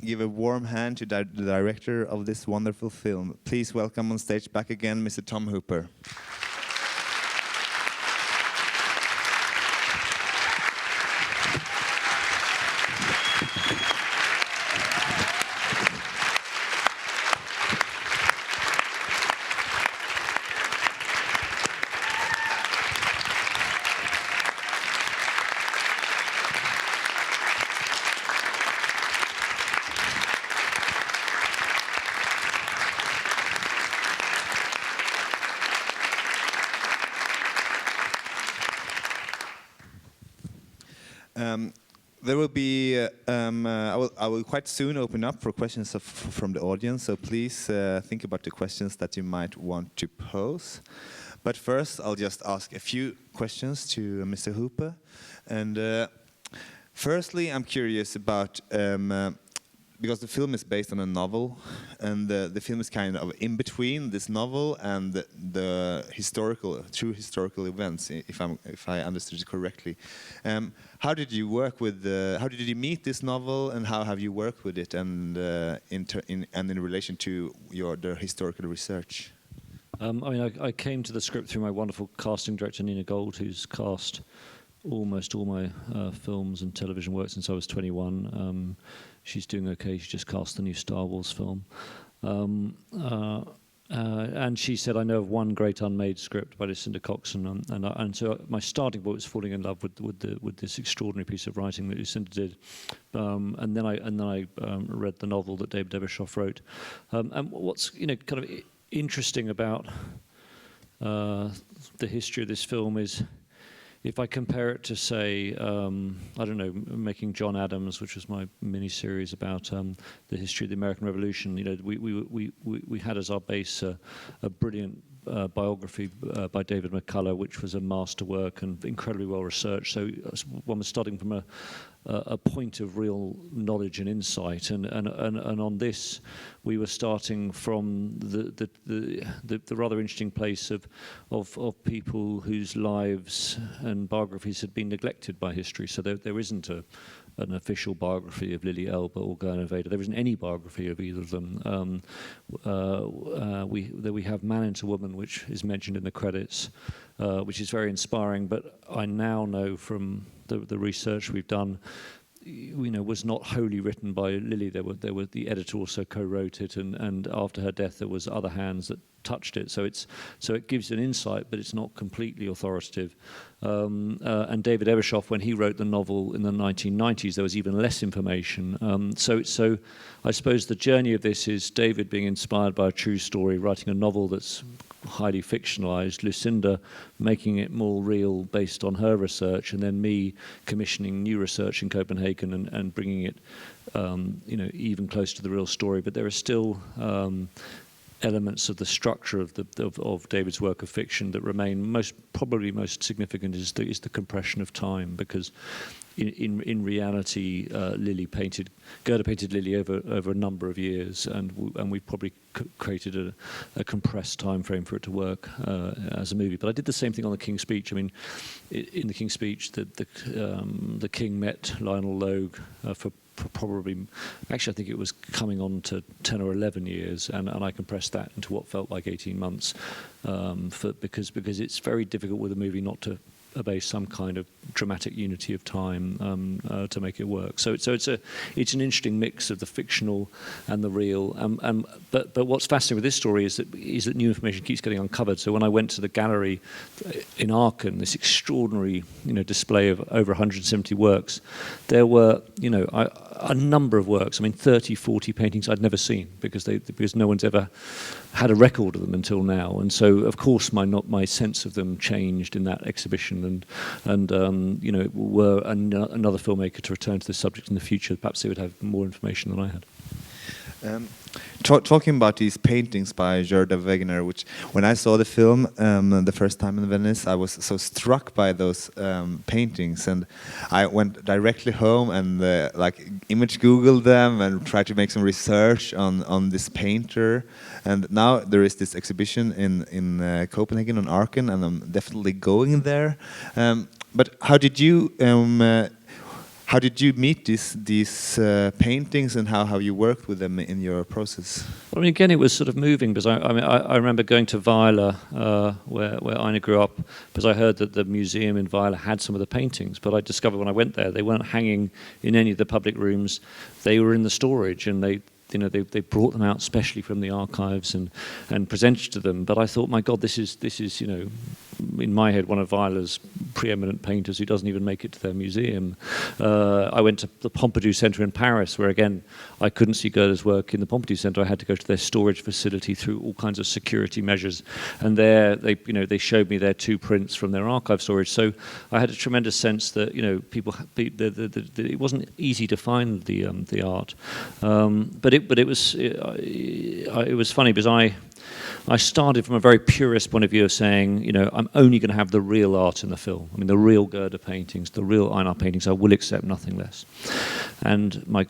give a warm hand to the director of this wonderful film. Please welcome on stage back again, Mr. Tom Hooper. There will be, I will quite soon open up for questions from the audience, so please think about the questions that you might want to pose. But first, I'll just ask a few questions to Mr. Hooper. And firstly, I'm curious about, because the film is based on a novel, and the film is kind of in between this novel and the true historical events, if I understood it correctly. How did you work with how did you meet this novel, and how have you worked with it, and in relation to the historical research? I mean, I came to the script through my wonderful casting director Nina Gold, who's cast almost all my films and television work since I was 21. She's doing okay. She just cast the new Star Wars film. And she said, I know of one great unmade script by Lucinda Coxon, and so my starting point was falling in love with this extraordinary piece of writing that Lucinda did, and then I read the novel that David Ebershoff wrote. And what's kind of interesting about the history of this film is, if I compare it to, say, I don't know, making John Adams, which was my mini-series about the history of the American Revolution, we had as our base a brilliant biography by David McCullough, which was a masterwork and incredibly well researched. So one was starting from a point of real knowledge and insight, and on this we were starting from the rather interesting place of people whose lives and biographies had been neglected by history. So there isn't an official biography of Lily Elbe or Gerner Vader. There isn't any biography of either of them. We have Man into Woman, which is mentioned in the credits, which is very inspiring. But I now know from the research we've done, was not wholly written by Lily. There were the editor also co-wrote it, and after her death there was other hands that touched it. So it gives an insight, but it's not completely authoritative. And David Ebershoff, when he wrote the novel in the 1990s, there was even less information. So I suppose the journey of this is David being inspired by a true story, writing a novel that's highly fictionalized, Lucinda making it more real based on her research, and then me commissioning new research in Copenhagen and bringing it even close to the real story. But there are still elements of the structure of David's work of fiction that remain. Probably most significant is the compression of time, because in reality, Gerda painted Lily over a number of years, and we probably created a compressed time frame for it to work as a movie. But I did the same thing on the King's Speech. I mean, in the King's Speech, the King met Lionel Logue for probably, actually I think it was coming on to 10 or 11 years, and I compressed that into what felt like 18 months, because it's very difficult with a movie not to obey some kind of dramatic unity of time to make it work. So it's an interesting mix of the fictional and the real. But what's fascinating with this story is that new information keeps getting uncovered. So when I went to the gallery in Aachen, this extraordinary display of over 170 works, there were a number of works. I mean, 30, 40 paintings I'd never seen because no one's ever had a record of them until now. And so of course my sense of them changed in that exhibition. And were another filmmaker to return to this subject in the future, perhaps they would have more information than I had. Talking about these paintings by Gerda Wegener, which when I saw the film the first time in Venice, I was so struck by those paintings, and I went directly home and image Googled them and tried to make some research on this painter. And now there is this exhibition in Copenhagen on Aachen, and I'm definitely going there. But how did you how did you meet these paintings, and how have you worked with them in your process? Well, I mean, again, it was sort of moving because I remember going to Weiler, where Ina grew up, because I heard that the museum in Weiler had some of the paintings. But I discovered when I went there, they weren't hanging in any of the public rooms. They were in the storage, and they brought them out specially from the archives and presented to them. But I thought, my God, this is in my head, one of Weiler's preeminent painters who doesn't even make it to their museum. I went to the Pompidou Centre in Paris, where again, I couldn't see Goethe's work in the Pompidou Centre. I had to go to their storage facility through all kinds of security measures. And there, they showed me their 2 prints from their archive storage. So I had a tremendous sense that it wasn't easy to find the art, but it was funny because I started from a very purist point of view of saying, I'm only going to have the real art in the film. I mean, the real Goethe paintings, the real Einar paintings. I will accept nothing less. And my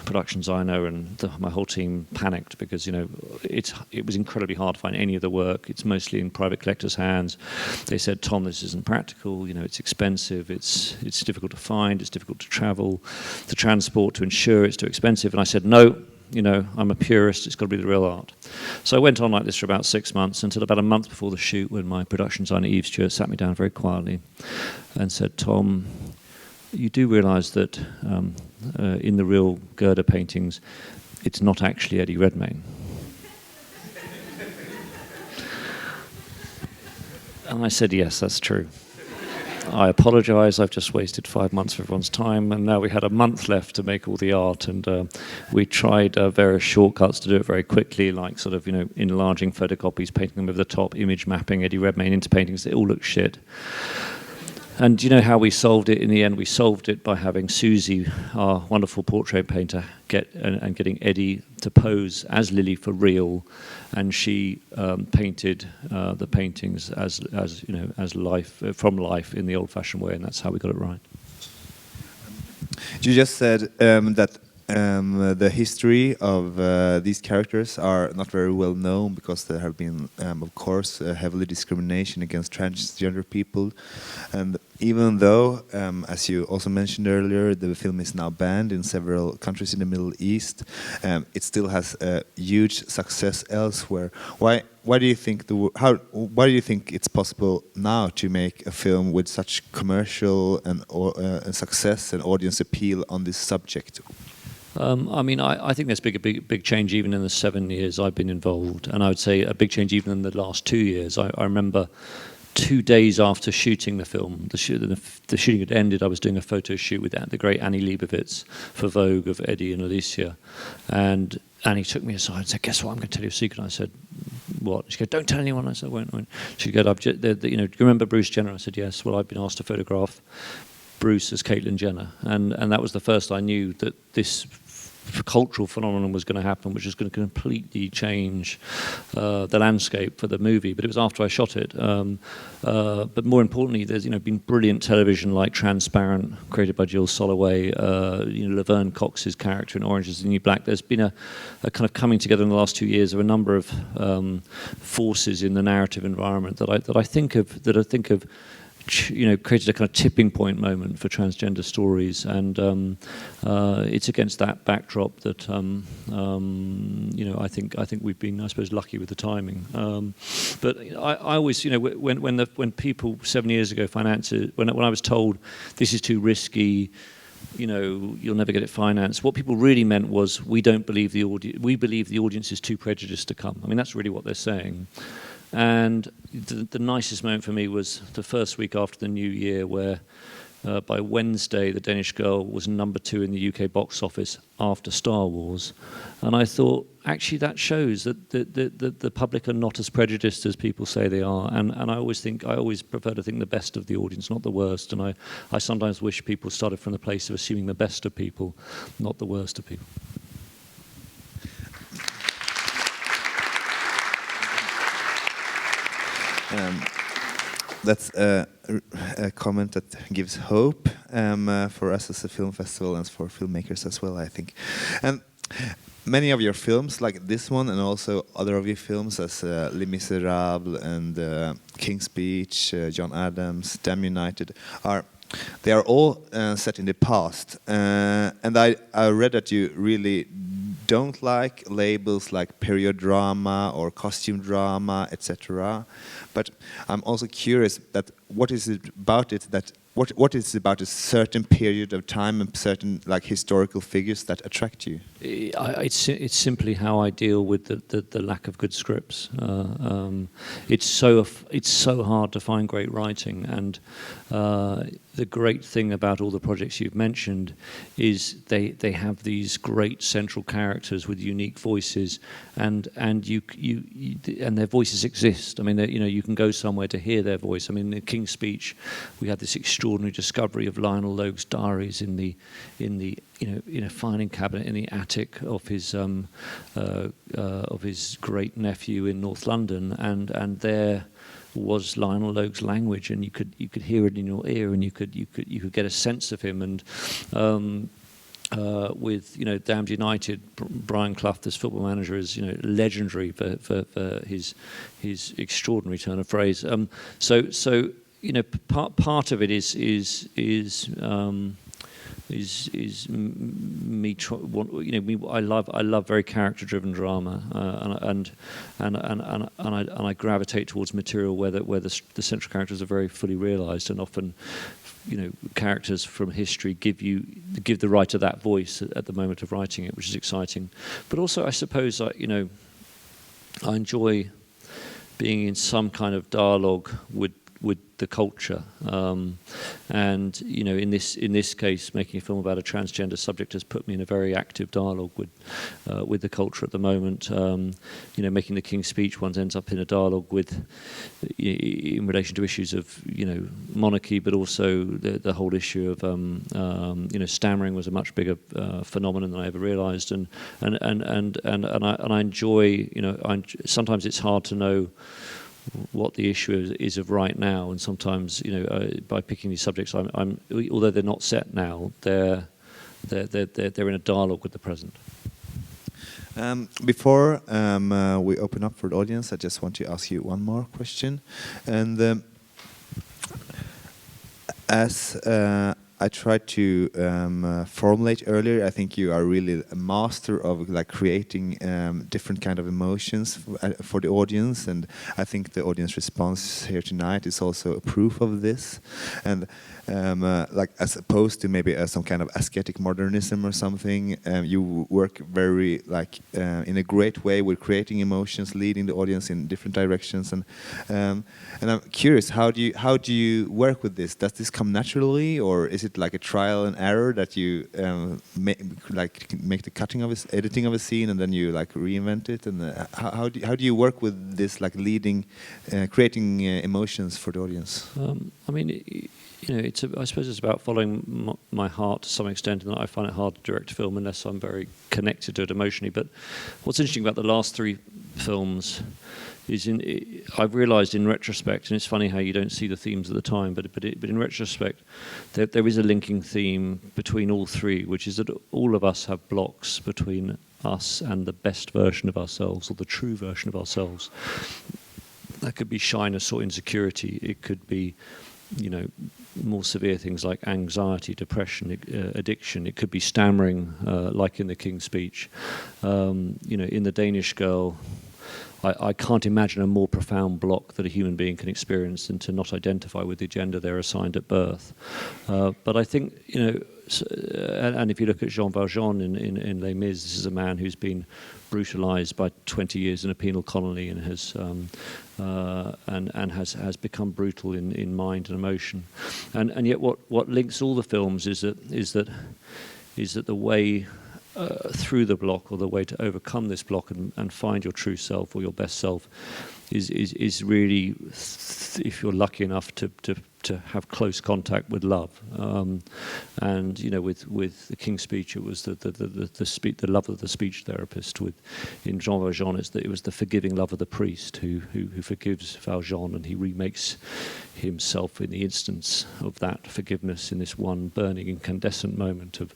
production designer and my whole team panicked because it was incredibly hard to find any of the work. It's mostly in private collectors' hands. They said, Tom, this isn't practical. It's expensive. It's difficult to find. It's difficult to travel, to transport, to insure. It's too expensive. And I said, no. I'm a purist, it's got to be the real art. So I went on like this for about 6 months, until about a month before the shoot, when my production designer, Eve Stewart, sat me down very quietly and said, Tom, you do realise that in the real Goethe paintings, it's not actually Eddie Redmayne. And I said, yes, that's true. I apologise, I've just wasted 5 months of everyone's time, and now we had a month left to make all the art, and we tried various shortcuts to do it very quickly, like sort of, enlarging photocopies, painting them over the top, image mapping Eddie Redmayne into paintings. It all looked shit. And do you know how we solved it in the end? We solved it by having Susie, our wonderful portrait painter, getting Eddie to pose as Lily for real, and she painted the paintings as life, from life in the old-fashioned way, and that's how we got it right. You just said that the history of these characters are not very well known because there have been, of course, heavily discrimination against transgender people. And even though, as you also mentioned earlier, the film is now banned in several countries in the Middle East, it still has a huge success elsewhere. Why do you think why do you think it's possible now to make a film with such commercial and success and audience appeal on this subject? I think there's a big change even in the 7 years I've been involved, and I would say a big change even in the last 2 years. I remember 2 days after shooting the film, the shooting had ended, I was doing a photo shoot with the great Annie Leibovitz for Vogue of Eddie and Alicia, and Annie took me aside and said, guess what, I'm going to tell you a secret. I said, what? She goes, don't tell anyone. I said, I won't. She goes, do you remember Bruce Jenner? I said, yes. Well, I've been asked to photograph Bruce as Caitlyn Jenner, and that was the first I knew that this cultural phenomenon was going to happen, which was going to completely change the landscape for the movie. But it was after I shot it. But more importantly, there's been brilliant television like Transparent, created by Jill Soloway. Laverne Cox's character in Orange Is the New Black. There's been a kind of coming together in the last 2 years of a number of forces in the narrative environment that I think of created a kind of tipping point moment for transgender stories, and it's against that backdrop that I think we've been, I suppose, lucky with the timing. But I always, when people 7 years ago when I was told this is too risky, you'll never get it financed, what people really meant was we believe the audience is too prejudiced to come. I mean, that's really what they're saying. And the nicest moment for me was the first week after the New Year, where by Wednesday, The Danish Girl was #2 in the UK box office after Star Wars. And I thought, actually, that shows that the public are not as prejudiced as people say they are. And I always prefer to think the best of the audience, not the worst. And I sometimes wish people started from the place of assuming the best of people, not the worst of people. That's a comment that gives hope for us as a film festival and for filmmakers as well, I think. And many of your films, like this one, and also other of your films, as Les Miserables and King's Speech, John Adams, Damn United, are They are all set in the past, and I read that you really don't like labels like period drama or costume drama, etc. But I'm also curious that what is it about it that what is it about a certain period of time and certain like historical figures that attract you? It's simply how I deal with the lack of good scripts. It's so hard to find great writing, and the great thing about all the projects you've mentioned is they have these great central characters with unique voices, and their voices exist. I mean, you can go somewhere to hear their voice. I mean, in the King's Speech, we had this extraordinary discovery of Lionel Logue's diaries in a filing cabinet in the attic of his great nephew in North London, and there was Lionel Logue's language, and you could hear it in your ear, and you could get a sense of him. And with Damned United, Brian Clough, this football manager, is legendary for his extraordinary turn of phrase. So part of it is me. I love very character-driven drama, and I gravitate towards material where the central characters are very fully realised, and often, characters from history give the writer that voice at the moment of writing it, which is exciting. But also, I suppose, I enjoy being in some kind of dialogue with the culture, and in this case, making a film about a transgender subject has put me in a very active dialogue with the culture at the moment. Making the King's Speech, one ends up in a dialogue in relation to issues of monarchy, but also the whole issue of stammering was a much bigger phenomenon than I ever realised, and I enjoy. Sometimes it's hard to know what the issue is of right now, and sometimes by picking these subjects, I'm although they're not set now, they're in a dialogue with the present. Before we open up for the audience, I just want to ask you one more question, and as I tried to formulate earlier, I think you are really a master of creating different kind of emotions for the audience, and I think the audience response here tonight is also a proof of this. And as opposed to maybe some kind of ascetic modernism or something, you work very in a great way with creating emotions, leading the audience in different directions, and I'm curious, how do you work with this? Does this come naturally, or is it like a trial and error that you make the editing of a scene and then you reinvent it? And how do you work with this leading, creating emotions for the audience? I mean, I suppose it's about following my heart to some extent, and I find it hard to direct a film unless I'm very connected to it emotionally. But what's interesting about the last three films is I've realised in retrospect, and it's funny how you don't see the themes at the time, but in retrospect, there is a linking theme between all three, which is that all of us have blocks between us and the best version of ourselves, or the true version of ourselves. That could be shyness or insecurity. It could be, more severe things like anxiety, depression, addiction. It could be stammering, like in the King's Speech. In the Danish Girl, I can't imagine a more profound block that a human being can experience than to not identify with the gender they're assigned at birth. But I think, and if you look at Jean Valjean in Les Mis, this is a man who's been brutalized by 20 years in a penal colony and has become brutal in mind and emotion. And yet what links all the films is that the way through the block, or the way to overcome this block and find your true self or your best self, is really, if you're lucky enough to have close contact with love. And with the King's Speech, it was the love of the speech therapist. In Jean Valjean, it was the forgiving love of the priest who forgives Valjean, and he remakes himself in the instance of that forgiveness in this one burning incandescent moment of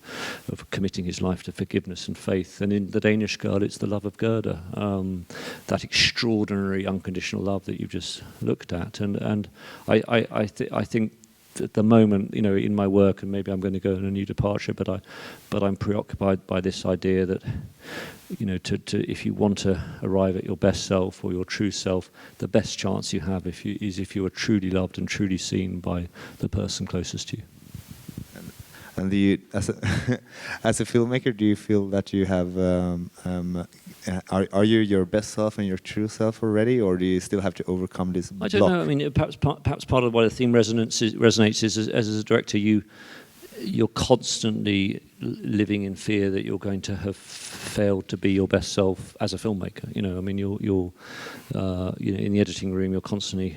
committing his life to forgiveness and faith. And in the Danish Girl, it's the love of Gerda, that extraordinary unconditional love that you've just looked at. And I think at the moment, in my work, and maybe I'm going to go on a new departure, but I'm preoccupied by this idea that, if you want to arrive at your best self or your true self, the best chance you have is if you are truly loved and truly seen by the person closest to you. And as a filmmaker, do you feel that you have are you your best self and your true self already, or do you still have to overcome this block? I don't know. I mean, perhaps part of why the theme resonates is as a director, you're constantly living in fear that you're going to have failed to be your best self as a filmmaker. I mean, you're in the editing room, you're constantly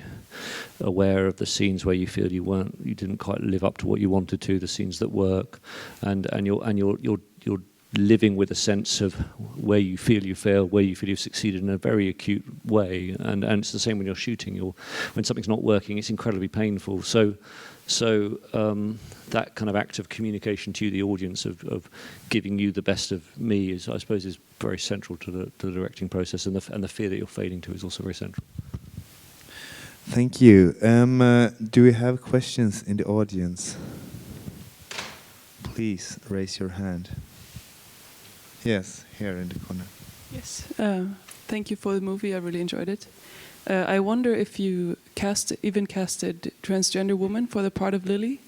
aware of the scenes where you feel you didn't quite live up to what you wanted to, the scenes that work, and you're living with a sense of where you feel you failed, where you feel you've succeeded in a very acute way, and it's the same when you're shooting. When something's not working, it's incredibly painful. So that kind of act of communication to the audience of giving you the best of me is, I suppose, is very central to the directing process, and the fear that you're failing to is also very central. Thank you. Do we have questions in the audience? Please raise your hand. Yes, here in the corner. Yes, thank you for the movie. I really enjoyed it. I wonder if you casted transgender woman for the part of Lily,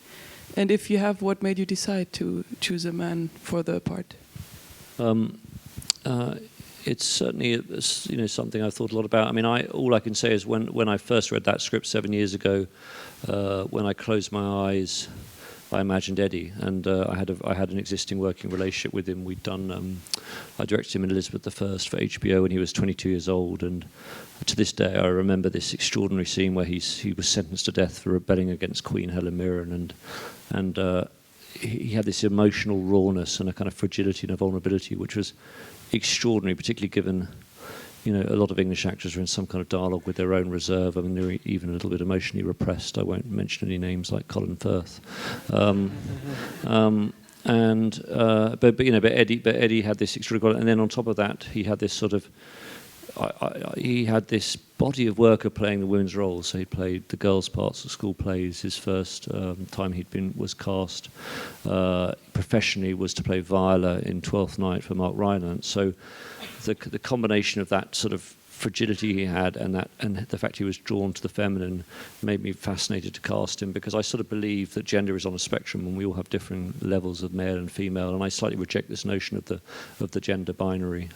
and if you have, what made you decide to choose a man for the part? It's certainly something I've thought a lot about. I mean, all I can say is when I first read that script 7 years ago, when I closed my eyes, I imagined Eddie, and I had an existing working relationship with him. I directed him in Elizabeth I for HBO when he was 22 years old, and to this day I remember this extraordinary scene where he was sentenced to death for rebelling against Queen Helen Mirren, and he had this emotional rawness and a kind of fragility and a vulnerability which was extraordinary, particularly given a lot of English actors are in some kind of dialogue with their own reserve. I mean, they're even a little bit emotionally repressed. I won't mention any names like Colin Firth. But Eddie had this extraordinary, and then on top of that, he had this sort of, he had this body of work of playing the women's roles. So he played the girls' parts at school plays. His first time was cast professionally was to play Viola in Twelfth Night for Mark Rylance. So the combination of that sort of fragility he had and the fact he was drawn to the feminine made me fascinated to cast him, because I sort of believe that gender is on a spectrum and we all have different levels of male and female, and I slightly reject this notion of the gender binary.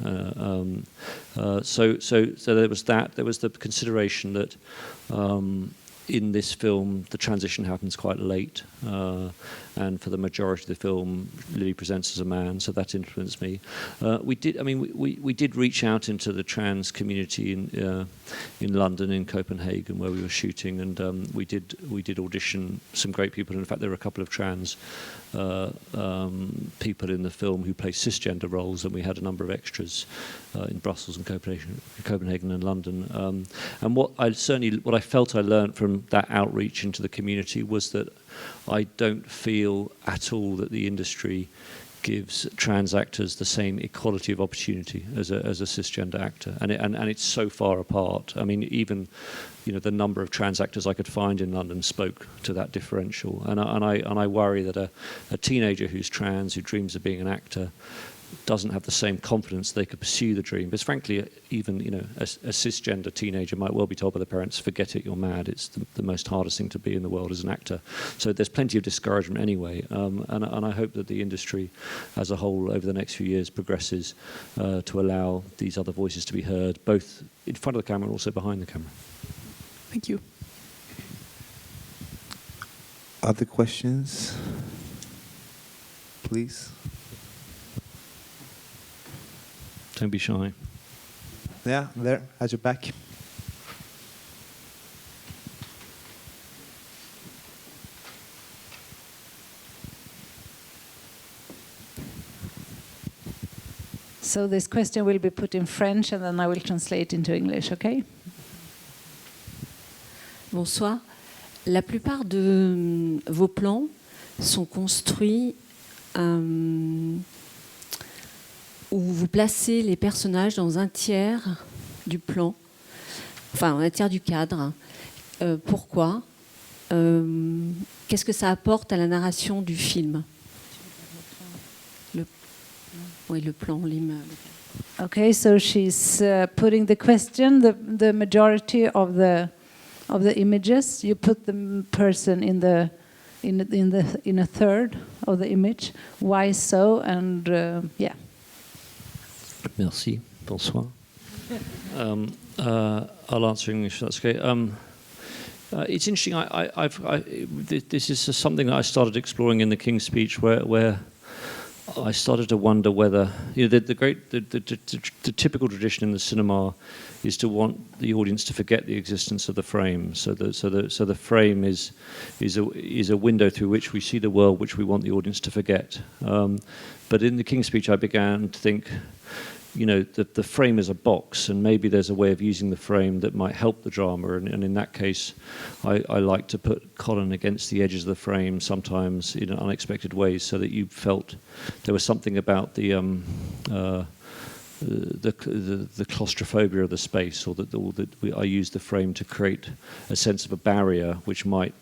So there was that. There was the consideration that in this film the transition happens quite late, and for the majority of the film Lily presents as a man, so that influenced me. We did reach out into the trans community in London, in Copenhagen, where we were shooting, and we did audition some great people. In fact, there were a couple of trans people in the film who play cisgender roles, and we had a number of extras in Brussels and Copenhagen and London. And what I felt I learned from that outreach into the community was that I don't feel at all that the industry gives trans actors the same equality of opportunity as a cisgender actor, and it's so far apart. I mean, even the number of trans actors I could find in London spoke to that differential, and I worry that a teenager who's trans, who dreams of being an actor, doesn't have the same confidence they could pursue the dream. Because frankly, even a cisgender teenager might well be told by the parents, "Forget it, you're mad. It's the most hardest thing to be in the world as an actor." So there's plenty of discouragement anyway, and I hope that the industry as a whole over the next few years progresses to allow these other voices to be heard, both in front of the camera and also behind the camera. Thank you. Other questions? Please. Don't be shy. Yeah, there, at your back. So this question will be put in French and then I will translate into English, okay? Bonsoir. La plupart de vos plans sont construits où vous placez les personnages dans un tiers du plan, enfin un tiers du cadre. Pourquoi ? qu'est-ce que ça apporte à la narration du film? Oui, le plan, l'image. Okay, so she's putting the question, the majority of the images, you put the person in a third of the image. Why so? And yeah. Merci. Bonsoir. I'll answer English. That's okay. It's interesting. This is something that I started exploring in the King's Speech, where I started to wonder whether the typical tradition in the cinema is to want the audience to forget the existence of the frame. So the frame is a window through which we see the world, which we want the audience to forget. But in the King's Speech, I began to think, the frame is a box, and maybe there's a way of using the frame that might help the drama. And in that case, I like to put Colin against the edges of the frame sometimes in unexpected ways, so that you felt there was something about the claustrophobia of the space, or that I used the frame to create a sense of a barrier which might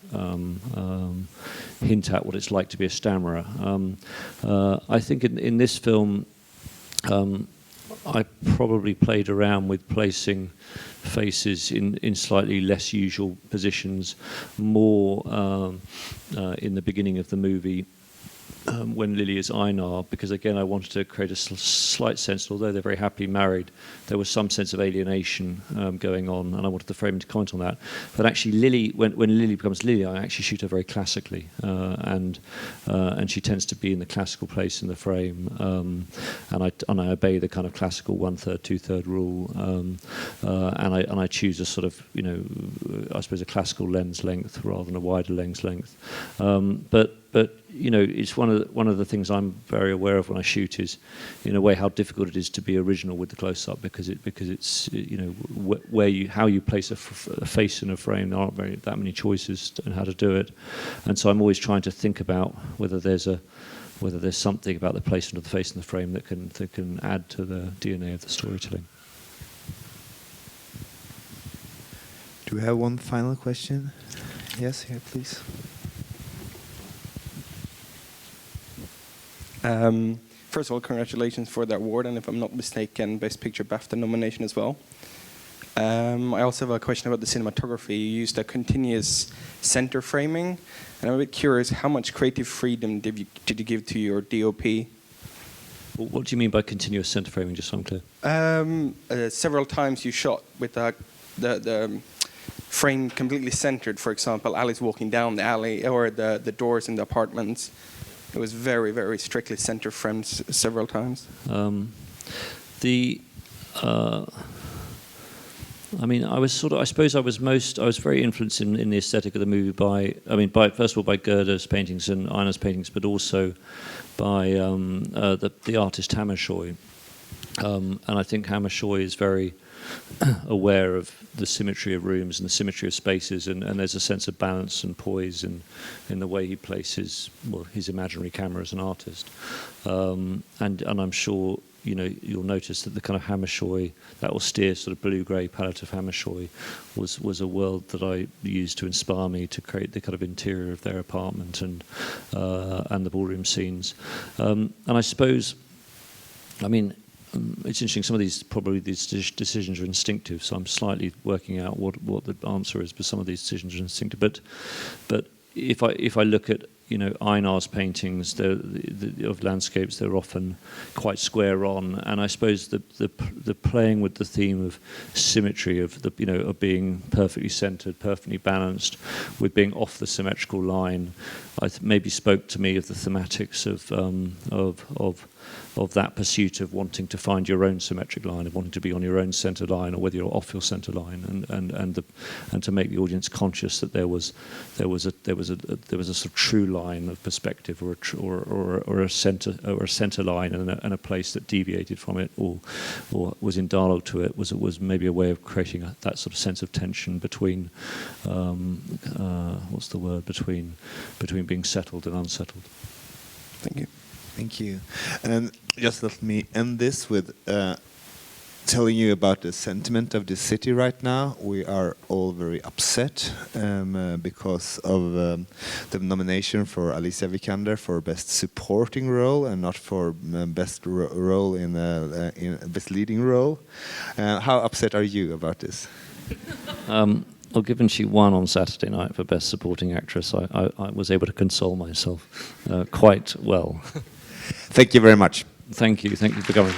hint at what it's like to be a stammerer. I think in this film, I probably played around with placing faces in slightly less usual positions, more in the beginning of the movie, when Lily is Einar, because again I wanted to create a slight sense, although they're very happily married, there was some sense of alienation going on, and I wanted the frame to comment on that. But actually Lily, when Lily becomes Lily, I actually shoot her very classically, and she tends to be in the classical place in the frame, and I obey the kind of classical 1/3, 2/3 rule, and I choose a sort of, I suppose a classical lens length rather than a wider lens length, but it's one of the things I'm very aware of when I shoot is, in a way, how difficult it is to be original with the close-up, because it's how you place a face in a frame. There aren't that many choices on how to do it, and so I'm always trying to think about whether there's something about the placement of the face in the frame that can add to the DNA of the storytelling. Do we have one final question? Yes, here, please. First of all, congratulations for the award, and if I'm not mistaken, Best Picture BAFTA nomination as well. I also have a question about the cinematography. You used a continuous center framing, and I'm a bit curious, how much creative freedom did you give to your DOP? What do you mean by continuous center framing, just so I'm clear? Several times you shot with the frame completely centered. For example, Alice walking down the alley, or the doors in the apartments. It was very, very strictly center framed several times. I was very influenced in the aesthetic of the movie by first of all by Gerda's paintings and Einar's paintings, but also by the artist Hammershoy. And I think Hammershoy is very aware of the symmetry of rooms and the symmetry of spaces, and there's a sense of balance and poise in the way he places his imaginary camera as an artist. And I'm sure you'll notice that the kind of Hammershoy, that austere sort of blue-grey palette of Hammershoy was a world that I used to inspire me to create the kind of interior of their apartment and the ballroom scenes. And I suppose, it's interesting, some of these decisions are instinctive, so I'm slightly working out what the answer is, but some of these decisions are instinctive. But if I look at Einar's paintings of landscapes, they're often quite square on, and I suppose the playing with the theme of symmetry, of being perfectly centered, perfectly balanced, with being off the symmetrical line, maybe spoke to me of the thematics of that pursuit of wanting to find your own symmetric line, of wanting to be on your own center line, or whether you're off your center line, and to make the audience conscious that there was a sort of true line of perspective, or a center line, and a place that deviated from it, or was in dialogue to it, was maybe a way of creating that sort of sense of tension between between being settled and unsettled. Thank you. Thank you. And just let me end this with telling you about the sentiment of the city right now. We are all very upset because of the nomination for Alicia Vikander for Best Supporting Role and not for Best Role in Best Leading Role. How upset are you about this? Well, given she won on Saturday night for Best Supporting Actress, I was able to console myself quite well. Thank you very much. Thank you for coming.